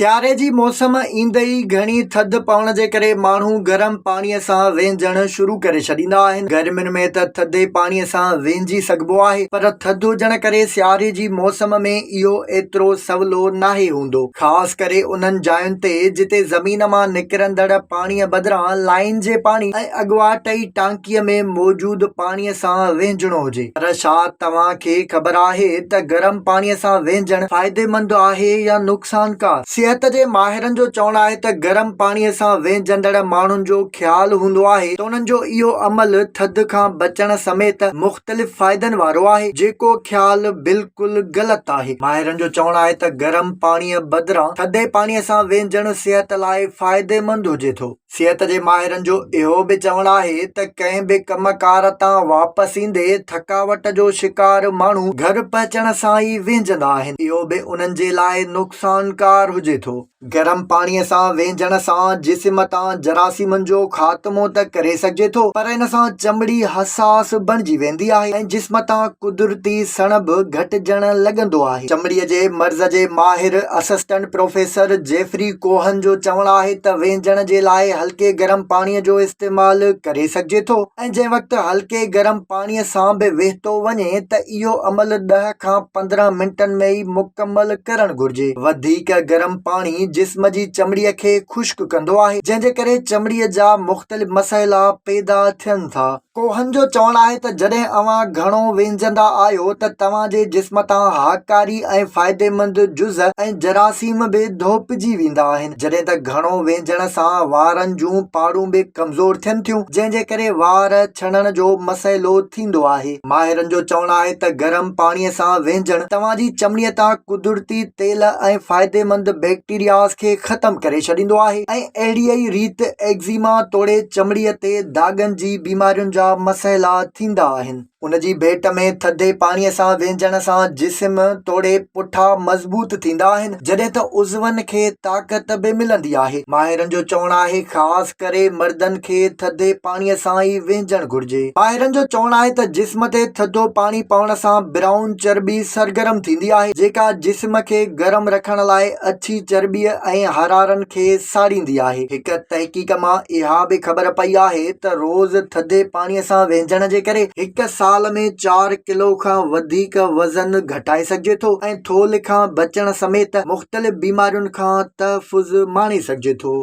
सियारे जी मौसम ईंदे ई घणी थधि पवण जे करे माण्हू गरम पाणीअ सां वेंझण शुरू करे छॾींदा आहिनि। गर्मियुनि में त थधे पाणीअ सां वेंझी सघिबो आहे, पर थधि हुजण करे सियारे जी मौसम में इहो एतिरो सवलो नाहे हूंदो, ख़ासि करे उन्हनि जायुनि ते जिते ज़मीन मां निकिरंदड़ पाणीअ बदिरां लाइन जे पाणी ऐं अॻुवाटई टांकीअ में मौजूद पाणीअ सां वेंझणो हुजे। पर छा तव्हांखे ख़बर आहे त गरम पाणीअ सां वेंझण फ़ाइदेमंद आहे या नुक़सानकार? सिहत जे माहिरनि जो चवणु आहे त गरम पाणीअ सां वेंझंदड़ माण्हुनि जो ख़्यालु हूंदो आहे त उन्हनि जो इहो अमल थधि खां बचण समेत मुख़्तलिफ़ फ़ाइदनि वारो आहे, जेको ख़्यालु बिल्कुलु ग़लति आहे। माहिरनि जो चवणु आहे त गरम पाणीअ बदिरां थधे पाणीअ सां वेंझण सिहत लाइ फ़ाइदेमंद हुजे थो। सिहत जे माहिरनि जो इहो बि चवणु आहे त कंहिं बि कमकार तां वापसि ईंदे थकावट जो शिकार माण्हू घर पहुचण सां ई वेंझंदा आहिनि। इहो बि उन्हनि जे लाइ नुक़सानकार हुजे थो। गरम पाणीअ सां वेंझण सां जिस्म तां जरासीमनि जो ख़ात्मो त करे सघिजे थो, पर इन सां चमड़ी हसास बणिजी वेंदी आहे ऐं जिस्म तां कुदरती सण बि घटिजण लॻंदो आहे। चमड़ीअ जे मर्ज़ जे माहिर असिस्टेंट प्रोफेसर जेफरी कोहन जो चवणु आहे त वेंझण जे लाइ हल्के गरम पाणीअ जो इस्तेमालु करे सघिजे थो ऐं जंहिं वक़्तु हल्के गरम पाणीअ सां बि वेहतो वञे त इहो अमल 10 खां 15 मिंटनि में ई मुकमल करणु घुर्जे। वधीक गरम पाणी जिस्म जी चमड़ीअ खे खुश्क कंदो आहे, जंहिंजे करे चमड़ीअ जा मुख़्तलिफ़ मसइला पैदा थियनि था। कोहन जो चवणु आहे त जॾहिं अव्हां घणो वेंझंदा आहियो त तव्हांजे जिस्म तां हाकारी ऐं फ़ाइदेमंद जुज़ ऐं जरासीम बि धोपिजी वेंदा आहिनि। जॾहिं त घणो वेंझण सां वारनि जूं पाड़ूं बि कमज़ोर थियनि थियूं, जंहिंजे करे वार छणण जो मसइलो थींदो आहे। माहिरनि जो चवणु आहे त गरम पाणीअ सां वेंझण तव्हांजी चमड़ीअ तां कुदरती तेल ऐं फ़ाइदेमंद बैक्टीरियाज़ खे ख़तम करे छॾींदो आहे ऐं अहिड़ीअ ई रीति एक्ज़ीमा तोड़े चमड़ीअ ते दागनि जी बीमारियुनि जा मसइला थींदा आहिनि। उन जी भेट में थधे पाणीअ सां वेंझण सां जिस्म तोड़े पुठा मज़बूत थींदा आहिनि, जॾहिं त उज़वनि खे ताक़त बि मिलंदी आहे। माहिरनि जो चवणु आहे ख़ासि करे मर्दनि खे थधे पाणीअ सां ई वेंझण घुर्जे। माहिरनि जो चवणु आहे त जिस्म ते थधो पाणी पवण सां ब्राउन चर्बी सरगरम थींदी आहे, जेका जिस्म खे गरम रखण लाइ अछी चर्बीअ ऐं हरारनि खे साड़ींदी आहे। हिकु तहक़ीक़ मां इहा बि ख़बर पई आहे त रोज़ थधे पाणीअ सां वेंझण जे करे हिकु साल में 4 किलो खां वधीक वज़न घटाए सघिजे थो ऐं थोल खां बचण समेत मुख़्तलिफ़ बीमारियुनि खां तहफ़ुज़ माणे सघिजे थो।